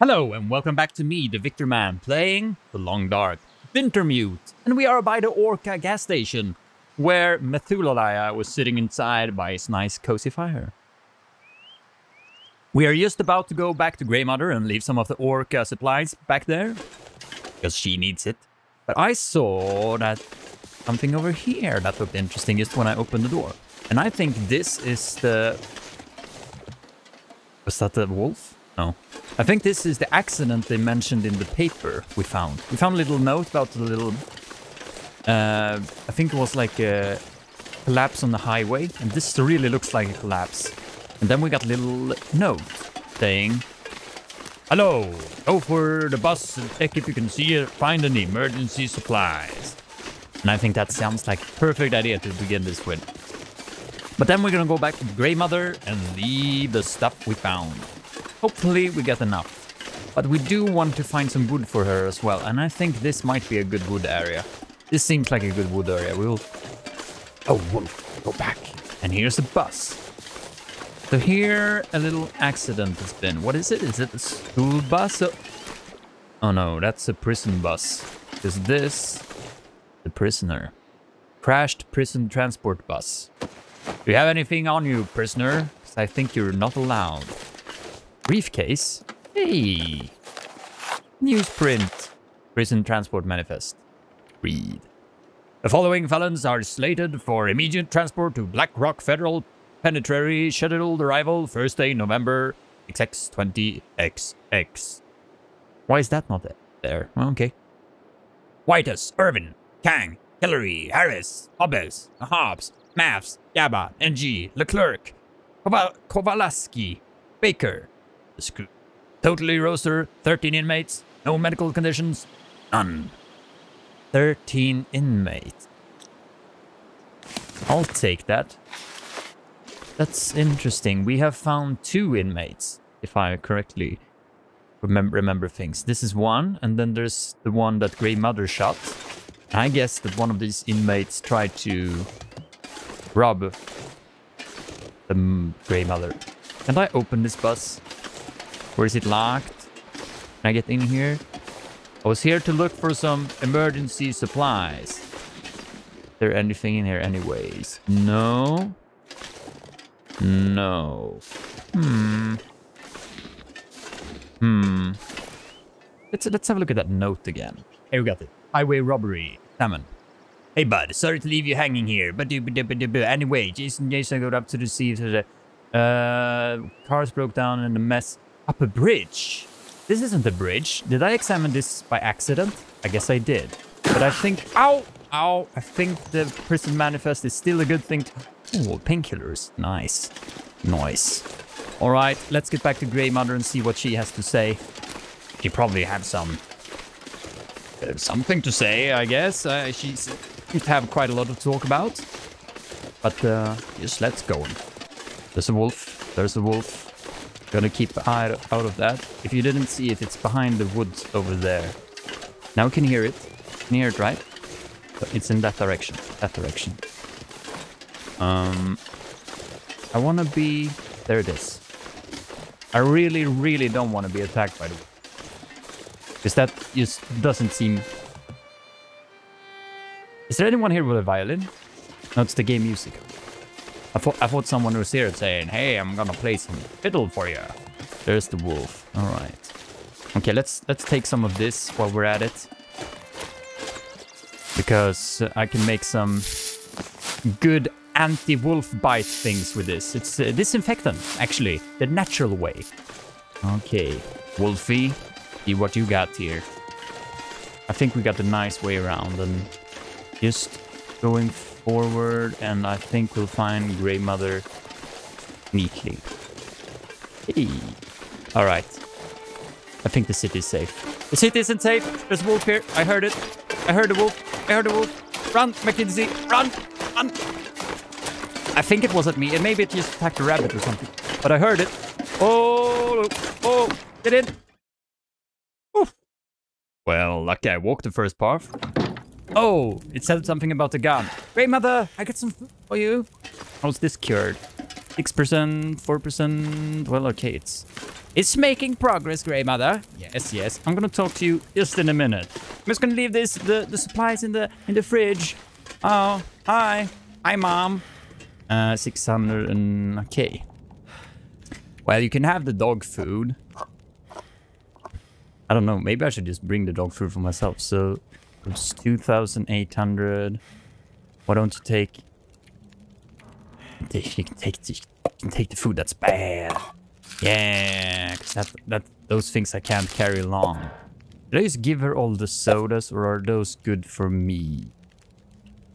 Hello and welcome back to me, the Victor Man, playing The Long Dark Wintermute. And we are by the Orca gas station, where Methulalaya was sitting inside by his nice cozy fire. We are just about to go back to Grey Mother and leave some of the Orca supplies back there, because she needs it. But I saw that something over here that looked interesting just when I opened the door. And I think this is the... Was that the wolf? No. I think this is the accident they mentioned in the paper we found. We found a little note about the little... I think it was like a collapse on the highway. And this really looks like a collapse. And then we got a little note saying... Hello, go for the bus and check if you can find any emergency supplies. And I think that sounds like a perfect idea to begin this with. But then we're gonna go back to the Grey Mother and leave the stuff we found. Hopefully we get enough. But we do want to find some wood for her as well. And I think this might be a good wood area. This seems like a good wood area. We'll... Oh, wolf, go back. And here's a bus. So here a little accident has been. What is it? Is it a school bus? Oh no, that's a prison bus. Is this the prisoner? Crashed prison transport bus. Do you have anything on you, prisoner? Because I think you're not allowed. Briefcase? Hey! Newsprint. Prison transport manifest. Read. The following felons are slated for immediate transport to Black Rock Federal Penitentiary. Scheduled arrival Thursday, November XX20XX. Why is that not there? Okay. Whitus, Irvin, Kang, Hillary, Harris, Hobbes, Hobbs, Mavs, Yaba, NG, Leclerc, Kowalski, Baker. The screw. Totally roster, 13 inmates, no medical conditions, none. 13 inmates. I'll take that. That's interesting. We have found 2 inmates, if I correctly remember things. This is one, and then there's the one that Grey Mother shot. I guess that one of these inmates tried to rob the Grey Mother. Can I open this bus? Or is it locked? Can I get in here? I was here to look for some emergency supplies. Is there anything in here anyways? No. No. Let's have a look at that note again. Hey, we got it. Highway robbery. Salmon. Hey, bud. Sorry to leave you hanging here. But anyway, Jason got up to the sea. Cars broke down in a mess up a bridge. This isn't a bridge. Did I examine this by accident? I guess I did. But I think... Ow! Ow! I think the prison manifest is still a good thing to... Oh, painkillers. Nice. Nice. Alright, let's get back to Grey Mother and see what she has to say. She probably had some... something to say, I guess. She seems to have quite a lot to talk about. But, just let's go. There's a wolf. There's a wolf. Gonna keep an eye out of that. If you didn't see it, it's behind the woods over there. Now we can hear it. You can hear it, right? But it's in that direction. That direction. I wanna be... There it is. I really, really don't want to be attacked by the wolf. Because that just doesn't seem... Is there anyone here with a violin? No, it's the game music. I thought someone was here saying, hey, I'm gonna play some fiddle for you. There's the wolf. Alright. Okay, let's take some of this while we're at it. Because I can make some good anti-wolf bite things with this. It's disinfectant, actually. The natural way. Okay. Wolfie, see what you got here. I think we got the nice way around. And just going forward, and I think we'll find Grey Mother neatly. Hey. Alright. I think the city is safe. The city isn't safe. There's a wolf here. I heard it. I heard the wolf. I heard the wolf. Run, Mackenzie. Run. Run. I think it wasn't me. And maybe it just attacked a rabbit or something. But I heard it. Oh. Oh. Get in. Oof. Well, lucky I walked the first part. Oh, it said something about the gun. Grey Mother, I got some food for you. How's this cured? 6%, 4%. Well, okay, it's making progress, Grey Mother. Yes, yes. I'm gonna talk to you just in a minute. I'm just gonna leave the supplies in the fridge. Oh, hi, Mom. 600 and okay. Well, you can have the dog food. I don't know. Maybe I should just bring the dog food for myself. So it's 2,800. Why don't you take? You can take the food that's bad. Yeah, because those things I can't carry along. Did I just give her all the sodas, or are those good for me?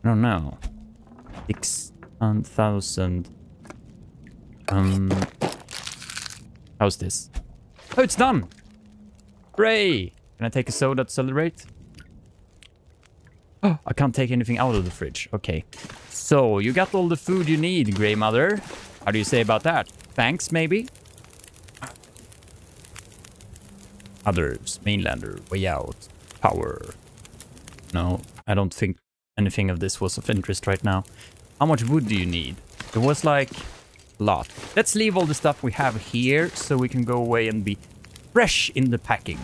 I don't know. 6,000. How's this? Oh, it's done. Hooray! Can I take a soda to celebrate? Oh, I can't take anything out of the fridge. Okay. So, you got all the food you need, Grey Mother. How do you say about that? Thanks, maybe? Others. Mainlander. Way out. Power. No, I don't think anything of this was of interest right now. How much wood do you need? It was like a lot. Let's leave all the stuff we have here so we can go away and be fresh in the packing.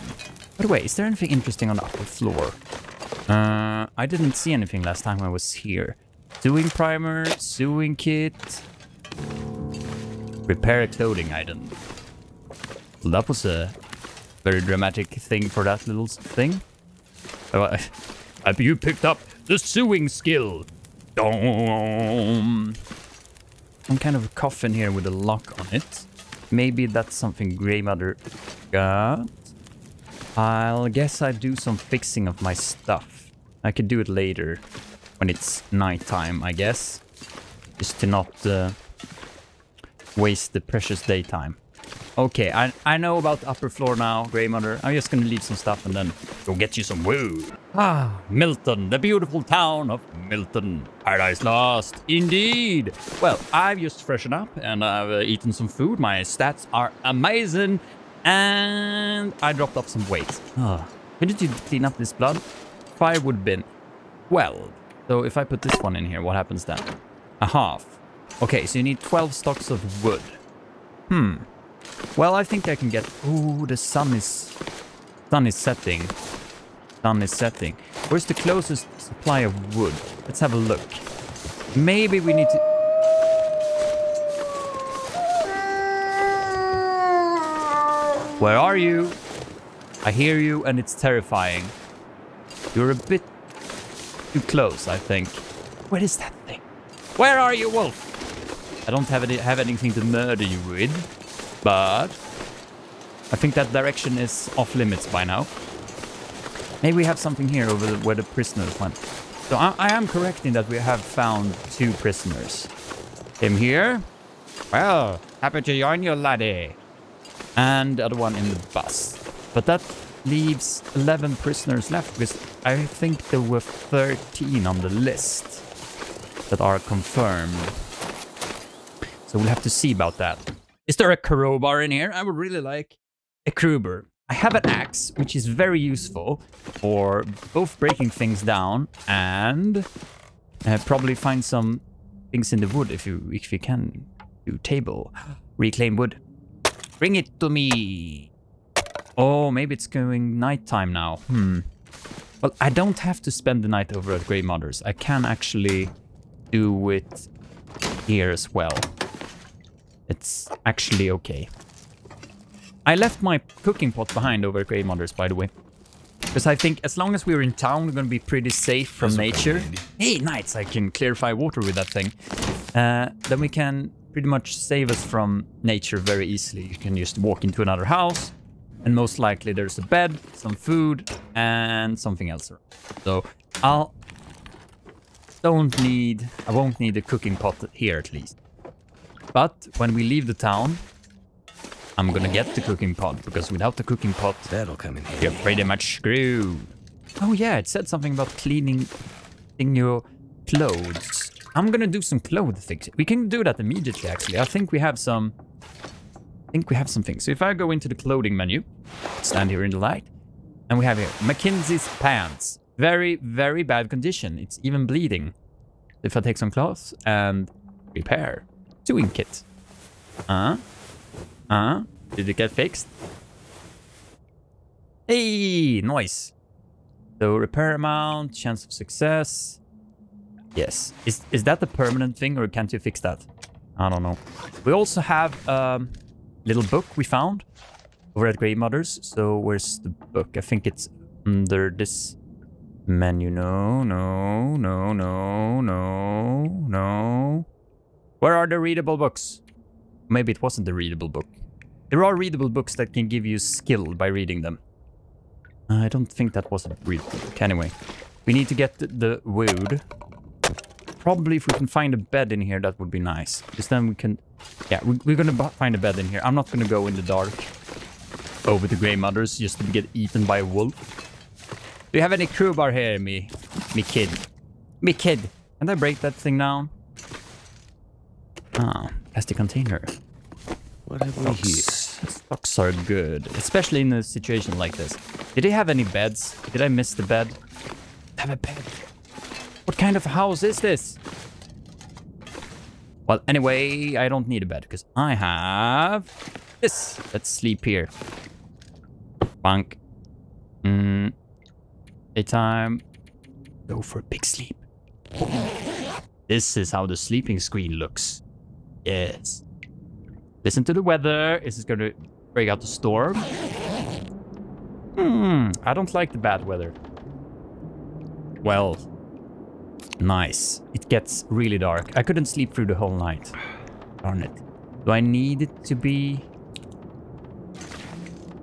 By the way, is there anything interesting on the upper floor? I didn't see anything last time I was here. Sewing primer, sewing kit. Repair a clothing item. Well, that was a very dramatic thing for that little thing. You picked up the sewing skill. Dom. Some kind of a coffin here with a lock on it. Maybe that's something Grey Mother got. I'll guess I do some fixing of my stuff. I could do it later when it's nighttime, I guess. Just to not waste the precious daytime. Okay, I know about the upper floor now, Grey Mother. I'm just gonna leave some stuff and then go get you some wood. Ah, Milton, the beautiful town of Milton. Paradise Lost, indeed. Well, I've just freshened up and I've eaten some food. My stats are amazing. And I dropped off some weight. Oh, when did you clean up this blood? Firewood bin. Well, so if I put this one in here, what happens then? A half. Okay, so you need 12 stocks of wood. Well, I think I can get... Ooh, the sun is setting. Sun is setting. Where's the closest supply of wood? Let's have a look. Maybe we need to... Where are you? I hear you and it's terrifying. You're a bit too close, I think. What is that thing? Where are you, wolf? I don't have anything to murder you with, but I think that direction is off limits by now. Maybe we have something here over where the prisoners went. So I am correct in that we have found 2 prisoners. Him here. Well, happy to join you, laddie. And the other one in the bus. But that leaves 11 prisoners left, because I think there were 13 on the list that are confirmed. So we'll have to see about that. Is there a crowbar in here? I would really like a crowbar. I have an axe, which is very useful for both breaking things down and probably find some things in the wood if you can do table. Reclaim wood. Bring it to me. Oh, maybe it's going nighttime now. Well, I don't have to spend the night over at Grey Mother's. I can actually do it here as well. It's actually okay. I left my cooking pot behind over at Grey Mother's, by the way. Because I think as long as we're in town, we're going to be pretty safe from nature. Hey, nice! I can clarify water with that thing. Then we can pretty much save us from nature very easily. You can just walk into another house, and most likely there's a bed, some food, and something else. So I won't need a cooking pot here at least. But when we leave the town, I'm gonna get the cooking pot, because without the cooking pot, that'll come in handy. You're pretty much screwed. Oh yeah, it said something about cleaning your clothes. I'm gonna do some clothes things. We can do that immediately, actually. I think we have some things. So if I go into the clothing menu, stand here in the light, and we have here Mackenzie's pants. Very, very bad condition. It's even bleeding. If I take some cloths and repair. Sewing kit. Did it get fixed? Hey, nice. So repair amount, chance of success. Yes. Is that the permanent thing, or can't you fix that? I don't know. We also have a little book we found over at Grey Mothers. So where's the book? I think it's under this menu. No. Where are the readable books? Maybe it wasn't the readable book. There are readable books that can give you skill by reading them. I don't think that was a readable book. Anyway, we need to get the wood. Probably if we can find a bed in here, that would be nice. Because then we can... Yeah, we're going to find a bed in here. I'm not going to go in the dark over the Grey Mothers just to get eaten by a wolf. Do you have any crowbar here, me kid? Me kid. Can I break that thing down? Ah, plastic container. What have we here? Stocks are good, especially in a situation like this. Did they have any beds? Did I miss the bed? Have a bed. What kind of house is this? Well, anyway, I don't need a bed because I have this. Let's sleep here. Bunk. Daytime. Go for a big sleep. This is how the sleeping screen looks. Yes. Listen to the weather. Is this going to break out the storm? I don't like the bad weather. Well, nice. It gets really dark. I couldn't sleep through the whole night. Darn it. Do I need it to be...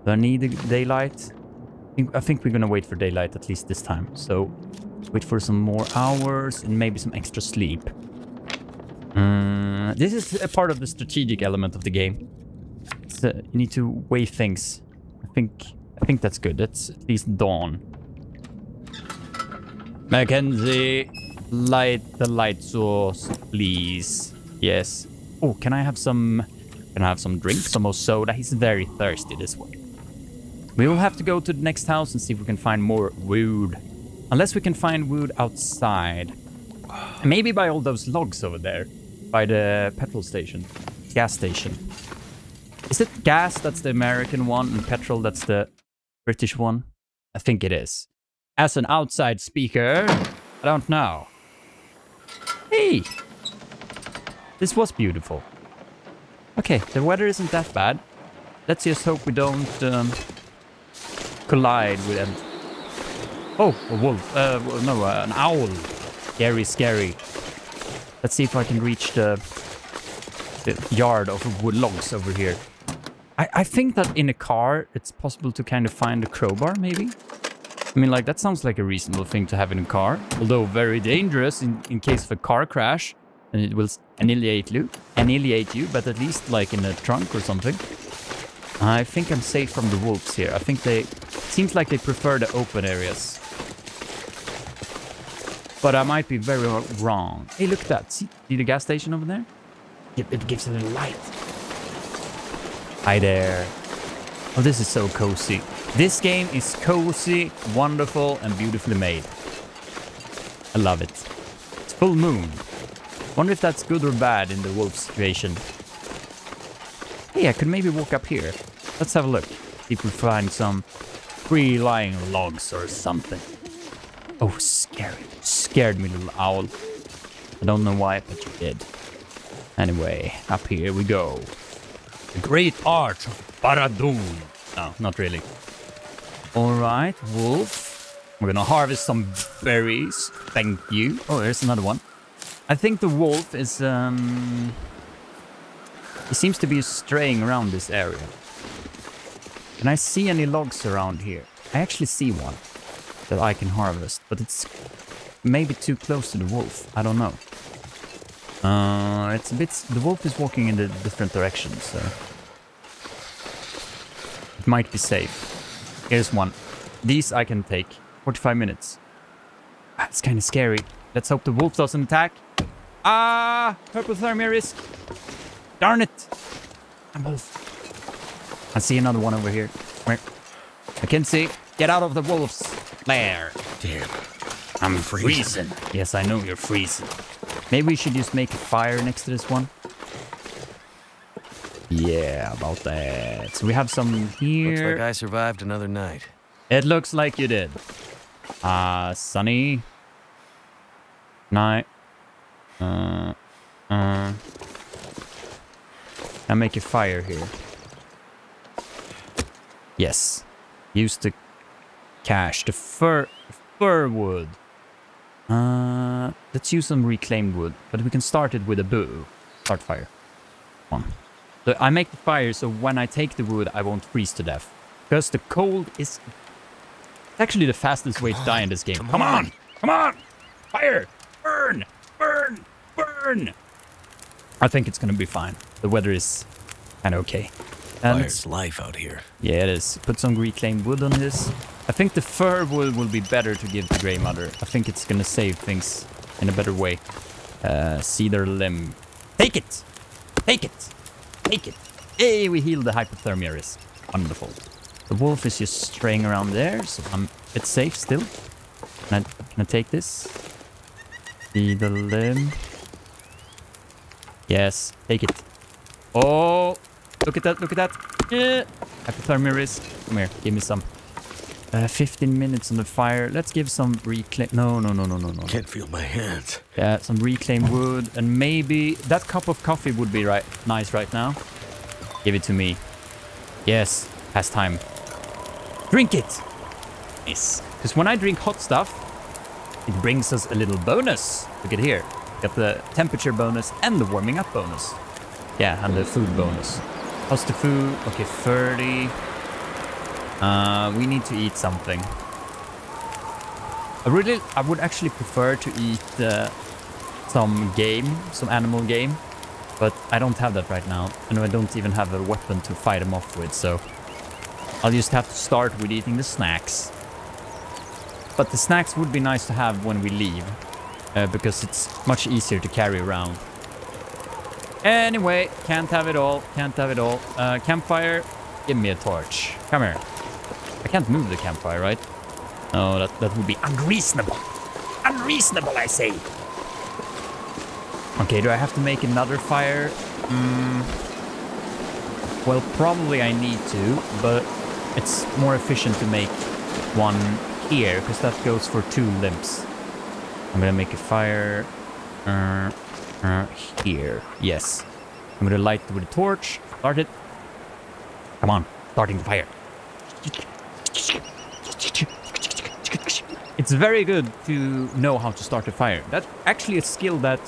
Do I need the daylight? I think we're going to wait for daylight at least this time. So, wait for some more hours and maybe some extra sleep. This is a part of the strategic element of the game. You need to weigh things. I think that's good. That's at least dawn. Mackenzie, light the light source, please. Yes. Oh, can I have some drink? Some more soda? He's very thirsty this one. We will have to go to the next house and see if we can find more wood. Unless we can find wood outside. Maybe by all those logs over there. By the petrol station. Gas station. Is it gas that's the American one and petrol that's the British one? I think it is. As an outside speaker, I don't know. Hey! This was beautiful. Okay, the weather isn't that bad. Let's just hope we don't collide with an... Oh, a wolf. No, an owl. Scary. Let's see if I can reach the yard of wood logs over here. I think that in a car, it's possible to kind of find a crowbar, maybe? I mean, like, that sounds like a reasonable thing to have in a car. Although very dangerous in case of a car crash. And it will annihilate you, but at least, like, in a trunk or something. I think I'm safe from the wolves here. I think they... Seems like they prefer the open areas. But I might be very wrong. Hey, look at that. See the gas station over there? It gives it a light. Hi there. Oh, this is so cozy. This game is cozy, wonderful, and beautifully made. I love it. It's full moon. Wonder if that's good or bad in the wolf situation. Hey, I could maybe walk up here. Let's have a look. See if we find some free-lying logs or something. Oh, scary. Scared me, little owl. I don't know why, but you did. Anyway, up here we go. The Great Arch of Barad-dûr. No, not really. Alright, wolf. We're gonna harvest some berries. Thank you. Oh, there's another one. I think the wolf is... He seems to be straying around this area. Can I see any logs around here? I actually see one that I can harvest, but it's maybe too close to the wolf. I don't know. It's a bit... The wolf is walking in the different directions, so... It might be safe. Here's one. These I can take. 45 minutes. It's kind of scary. Let's hope the wolf doesn't attack. Ah! Hypothermia risk. Darn it! I'm wolf. I see another one over here. Where? I can see. Get out of the wolf's lair. Damn. I'm freezing. Yes, I know you're freezing. Maybe we should just make a fire next to this one. Yeah, about that. So we have some here. Looks like I survived another night. It looks like you did. Sunny. Night. I make a fire here. Yes. Use the cache. The firewood. Let's use some reclaimed wood. But we can start it with a boo. Start fire. Come on. So I make the fire so when I take the wood, I won't freeze to death. Because the cold is actually the fastest way to die in this game. Come on! Come on! Fire! Burn! Burn! Burn! I think it's gonna be fine. The weather is kind of okay. And Fire's life out here. yeah, it is. Put some reclaimed wood on this. I think the firewood will be better to give to Grey Mother. I think it's gonna save things in a better way. Cedar limb. Take it! Take it! Take it! Hey, we healed the hypothermia risk. Wonderful. The wolf is just straying around there, so it's safe still. Can I take this? Cedar limb. Yes, take it. Oh, look at that, look at that. Yeah. Hypothermia risk. Come here, give me some. 15 minutes on the fire. Let's give some reclaim. No. Can't feel my hands. Yeah, some reclaimed wood. And maybe that cup of coffee would be nice right now. Give it to me. Yes, has time. Drink it. Nice. Because when I drink hot stuff, it brings us a little bonus. Look at here. Got the temperature bonus and the warming up bonus. Yeah, and the food bonus. How's the food? Okay, 30. We need to eat something. I would actually prefer to eat some animal game, but I don't have that right now, and I don't even have a weapon to fight them off with, so I'll just have to start with eating the snacks. But the snacks would be nice to have when we leave, because it's much easier to carry around. Anyway, can't have it all, can't have it all. Campfire, give me a torch. Come here. I can't move the campfire, right? No, that would be unreasonable. Unreasonable, I say. Okay, do I have to make another fire? Well, probably I need to, but it's more efficient to make one here, because that goes for 2 limbs. I'm gonna make a fire here. Yes. I'm gonna light it with a torch. Start it. Come on, starting the fire. It's very good to know how to start a fire. That's actually a skill that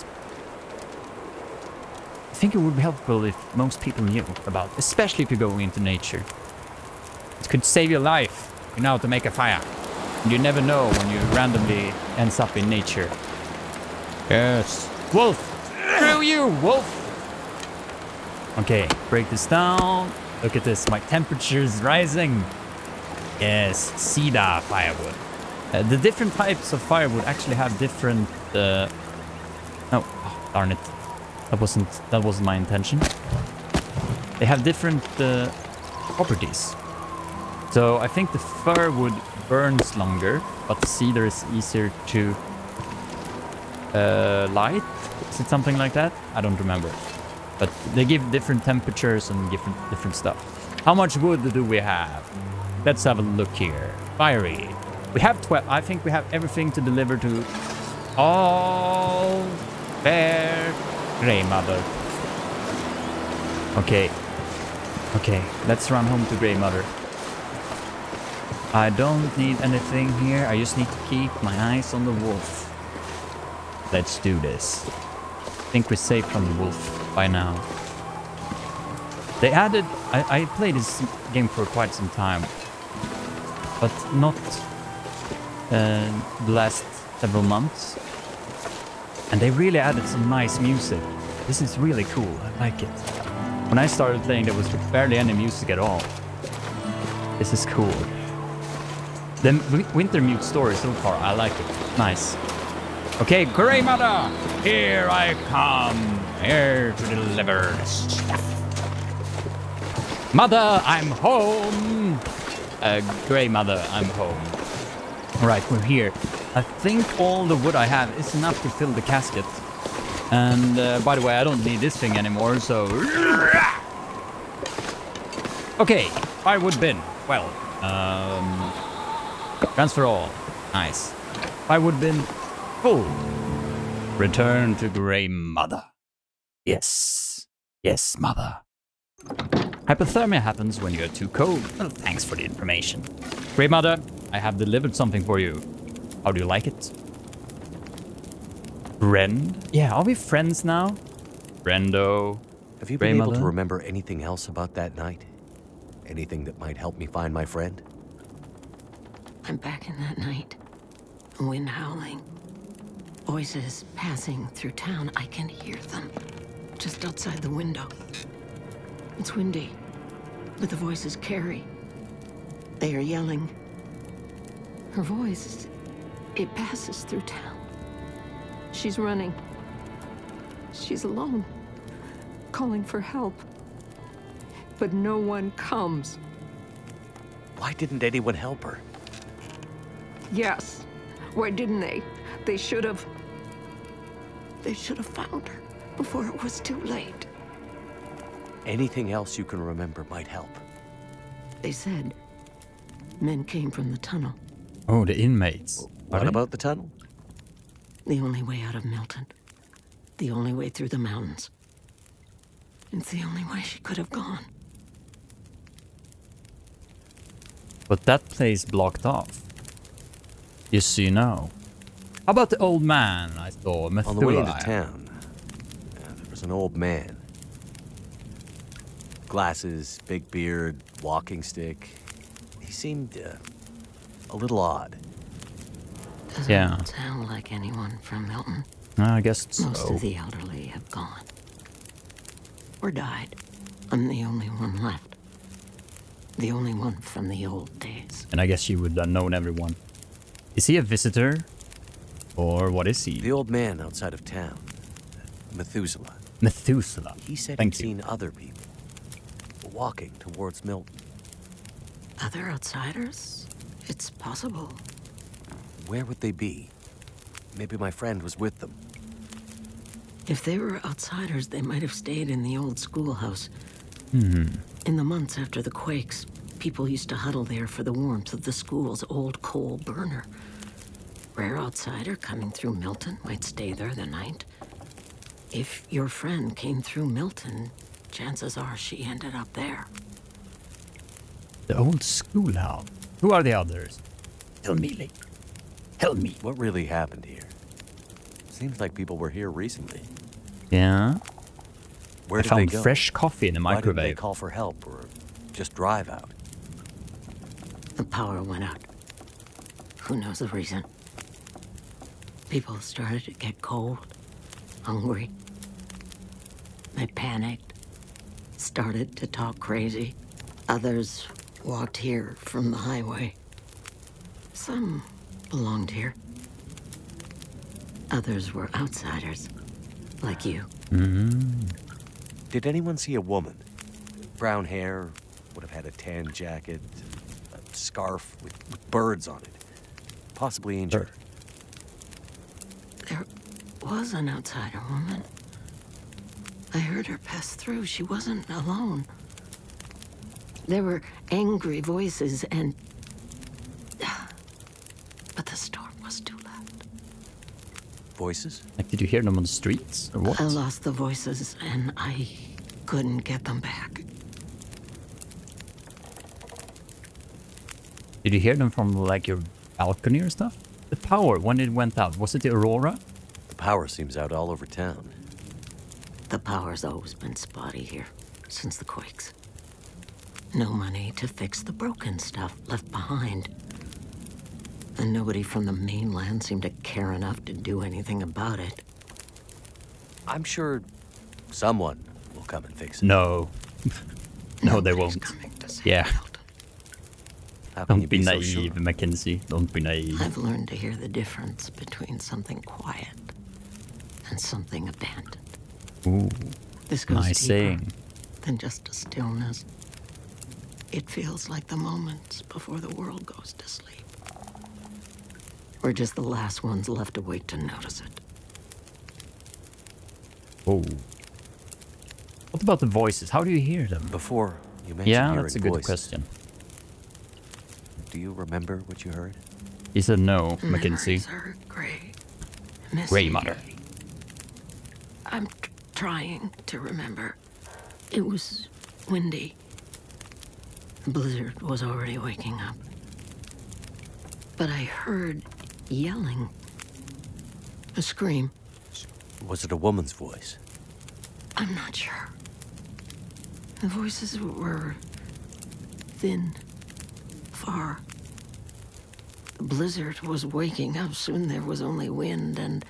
I think it would be helpful if most people knew about, especially if you're going into nature. It could save your life. You know how to make a fire. And you never know when you randomly ends up in nature. Yes. Wolf! Screw you, wolf! Okay, break this down. Look at this, my temperature is rising. Yes, cedar firewood. The different types of firewood actually have different... Oh, darn it. That wasn't my intention. They have different properties. So I think the firewood burns longer, but the cedar is easier to light. Is it something like that? I don't remember. But they give different temperatures and different stuff. How much wood do we have? Let's have a look here. Fiery. We have 12. I think we have everything to deliver to all fair Grey Mother. Okay. Okay, let's run home to Grey Mother. I don't need anything here. I just need to keep my eyes on the wolf. Let's do this. I think we're safe from the wolf by now. They added... I played this game for quite some time. But not the last several months. And they really added some nice music. This is really cool. I like it. When I started playing, there was barely any music at all. This is cool. The Wintermute story so far, I like it. Nice. Okay, Grey Mother! Here I come. Here to deliver stuff. Mother, I'm home! Grey Mother, I'm home. Alright, we're here. I think all the wood I have is enough to fill the casket. And by the way, I don't need this thing anymore, so... Okay, firewood bin. Well, transfer all. Nice. Firewood bin full. Return to Grey Mother. Yes. Yes, Mother. Hypothermia happens when you're too cold. Well, thanks for the information. Grey Mother, I have delivered something for you. How do you like it? Friend? Yeah, are we friends now? Friendo. Have you been able to remember anything else about that night? Anything that might help me find my friend? I'm back in that night. Wind howling. Voices passing through town. I can hear them. Just outside the window. It's windy, but the voices carry. They are yelling. Her voice, it passes through town. She's running. She's alone, calling for help. But no one comes. Why didn't anyone help her? Yes. Why didn't they? They should have. They should have found her before it was too late. Anything else you can remember might help. They said men came from the tunnel. Oh, the inmates. What about the tunnel? The only way out of Milton. The only way through the mountains. It's the only way she could have gone. But that place blocked off. Yes, you know. How about the old man I saw, Methuselah? On the way into town, there was an old man. Glasses, big beard, walking stick. He seemed a little odd. Doesn't sound like anyone from Milton. I guess so. Most of the elderly have gone. Or died. I'm the only one left. The only one from the old days. And I guess you would have known everyone. Is he a visitor? Or what is he? The old man outside of town. Methuselah. Methuselah. He said Thank he'd you. seen other people walking towards Milton. Other outsiders? It's possible. Where would they be? Maybe my friend was with them. If they were outsiders, they might have stayed in the old schoolhouse. Hmm. In the months after the quakes, people used to huddle there for the warmth of the school's old coal burner. Rare outsider coming through Milton might stay there the night. If your friend came through Milton, chances are she ended up there. The old schoolhouse. Who are the others? Tell me, Lee. Tell me. What really happened here? Seems like people were here recently. Yeah? Where I did they found go? fresh coffee in the Why didn't they microwave. call for help or just drive out? The power went out. Who knows the reason? People started to get cold, hungry. They panicked, started to talk crazy. Others walked here from the highway. Some belonged here. Others were outsiders, like you. Did anyone see a woman? Brown hair, would have had a tan jacket, a scarf with birds on it. Possibly injured. There was an outsider woman. I heard her pass through. She wasn't alone. There were angry voices and... But the storm was too loud. Voices? Like, did you hear them on the streets? Or what? I lost the voices and I couldn't get them back. Did you hear them from, like, your balcony or stuff? The power, when it went out, was it the Aurora? The power seems out all over town. The power's always been spotty here, since the quakes. No money to fix the broken stuff left behind. And nobody from the mainland seemed to care enough to do anything about it. I'm sure someone will come and fix it. No. No, they Nobody's won't. coming to save Yeah. Milton. How can you Don't be so naive, sure? Mackenzie. Don't be naive. I've learned to hear the difference between something quiet and something abandoned. Ooh, This goes nice deeper saying. than just a stillness. It feels like the moments before the world goes to sleep. We're just the last ones left awake to notice it. Oh. What about the voices? How do you hear them? Before You mentioned Yeah, hearing that's a good voices. question. Do you remember what you heard? He said no, Mackenzie. Memories are gray. Missing. Grey Mother. I'm trying to remember. It was windy. The blizzard was already waking up. But I heard yelling. A scream. Was it a woman's voice? I'm not sure. The voices were thin, far. The blizzard was waking up. Soon there was only wind and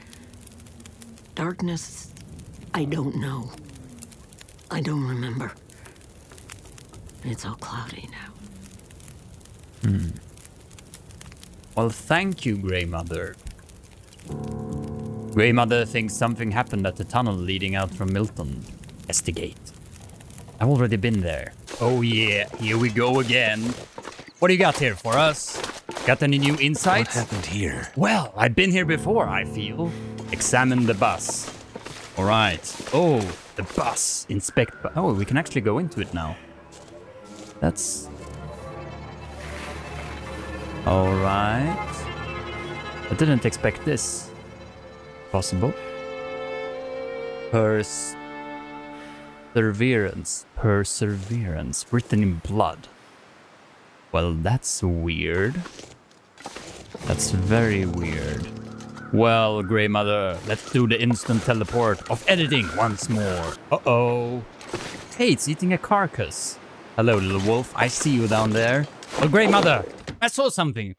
darkness. I don't know. I don't remember. It's all cloudy now. Well, thank you, Grey Mother. Grey Mother thinks something happened at the tunnel leading out from Milton. Investigate. I've already been there. Oh yeah, here we go again. What do you got here for us? Got any new insights? What happened here? Well, I've been here before, I feel. Examine the bus. Alright. Oh, the bus. Inspect bu- Oh, we can actually go into it now. That's... Alright. I didn't expect this. Possible. Perseverance. Perseverance. Written in blood. Well, that's weird. That's very weird. Well, Grey Mother, let's do the instant teleport of editing once more. Uh-oh. Hey, it's eating a carcass. Hello, little wolf. I see you down there. Oh, Grey Mother, I saw something.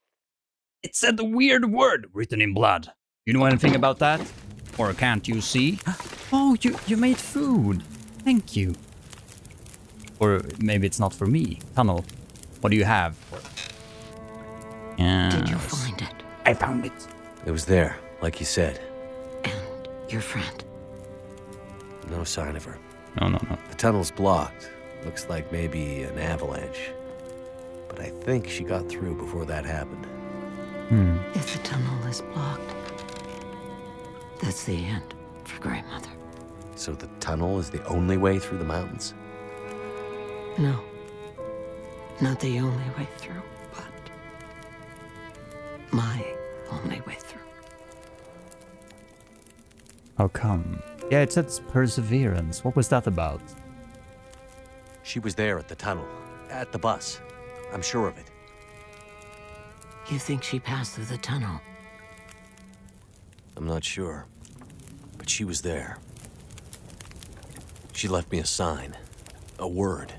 It said the weird word written in blood. You know anything about that? Or can't you see? Oh, you made food. Thank you. Or maybe it's not for me. Tunnel, what do you have? Yes. Did you find it? I found it. It was there, like you said. And your friend? No sign of her. No. The tunnel's blocked. Looks like maybe an avalanche. But I think she got through before that happened. If the tunnel is blocked, that's the end for Grey Mother. So the tunnel is the only way through the mountains? No. Not the only way through, but my only way through. How come? Yeah, it says perseverance. What was that about? She was there at the tunnel. At the bus. I'm sure of it. You think she passed through the tunnel? I'm not sure. But she was there. She left me a sign. A word.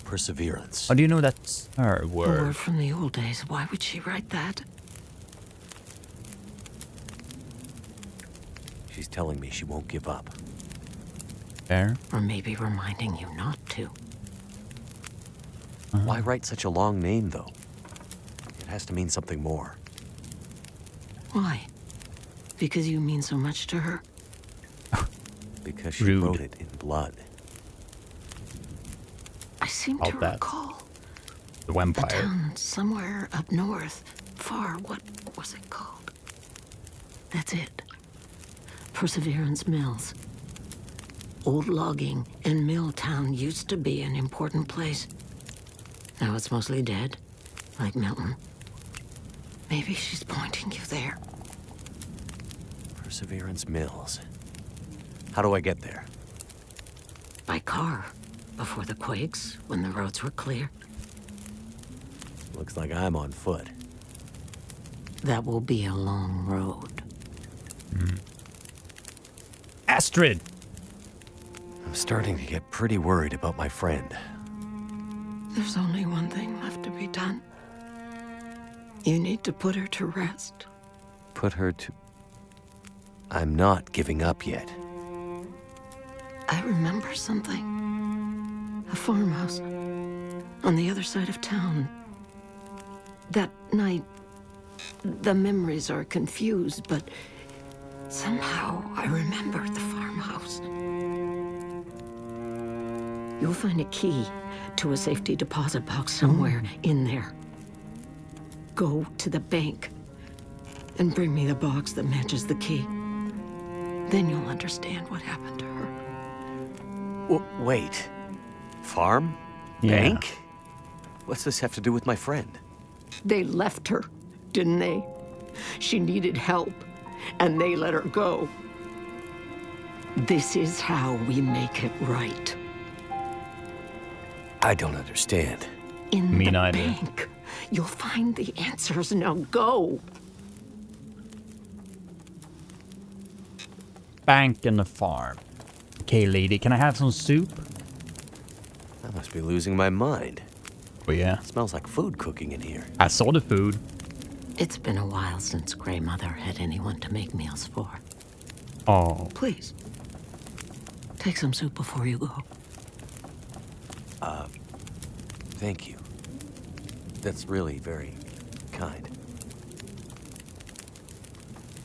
Perseverance. How do you know that's her A word? word from the old days. Why would she write that? She's telling me she won't give up. Fair. Or maybe reminding you not to. Why write such a long name, though? It has to mean something more. Why? Because you mean so much to her? Because she Rude. wrote it in blood. I seem to About that. recall The a vampire. town somewhere up north. Far, what was it called? That's it. Perseverance Mills. Old logging and mill town used to be an important place. Now it's mostly dead, like Milton. Maybe she's pointing you there. Perseverance Mills. How do I get there? By car, before the quakes, when the roads were clear. Looks like I'm on foot. That will be a long road. Astrid! I'm starting to get pretty worried about my friend. There's only one thing left to be done. You need to put her to rest. Put her to... I'm not giving up yet. I remember something. A farmhouse on the other side of town. That night, the memories are confused, but somehow I remember the farmhouse. You'll find a key to a safety deposit box somewhere in there. Go to the bank and bring me the box that matches the key. Then you'll understand what happened to her. Wait. Farm? Yeah. Bank? What's this have to do with my friend? They left her, didn't they? She needed help, and they let her go. This is how we make it right. I don't understand. In Me the neither. bank, you'll find the answers. Now go. Bank and a farm. Okay, lady, can I have some soup? I must be losing my mind. Oh, yeah. It smells like food cooking in here. I saw the food. It's been a while since Grey Mother had anyone to make meals for. Oh. Please, take some soup before you go. Thank you. That's really very kind.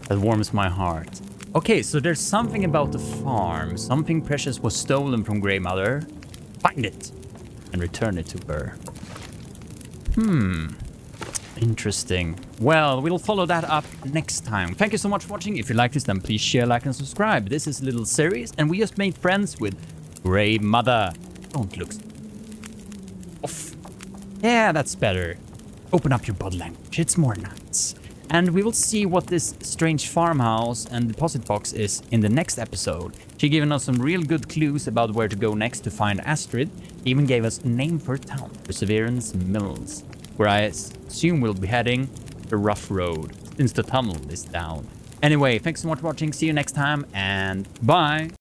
That warms my heart. Okay, so there's something about the farm. Something precious was stolen from Grey Mother. Find it and return it to her. Interesting. Well, we'll follow that up next time. Thank you so much for watching. If you like this, then please share, like, and subscribe. This is a little series, and we just made friends with Grey Mother. Don't look off. Yeah, that's better. Open up your body language. It's more nice. And we will see what this strange farmhouse and deposit box is in the next episode. She given us some real good clues about where to go next to find Astrid. Even gave us a name for a town, Perseverance Mills, where I assume we'll be heading the rough road since the tunnel is down. Anyway, thanks so much for watching. See you next time, and bye.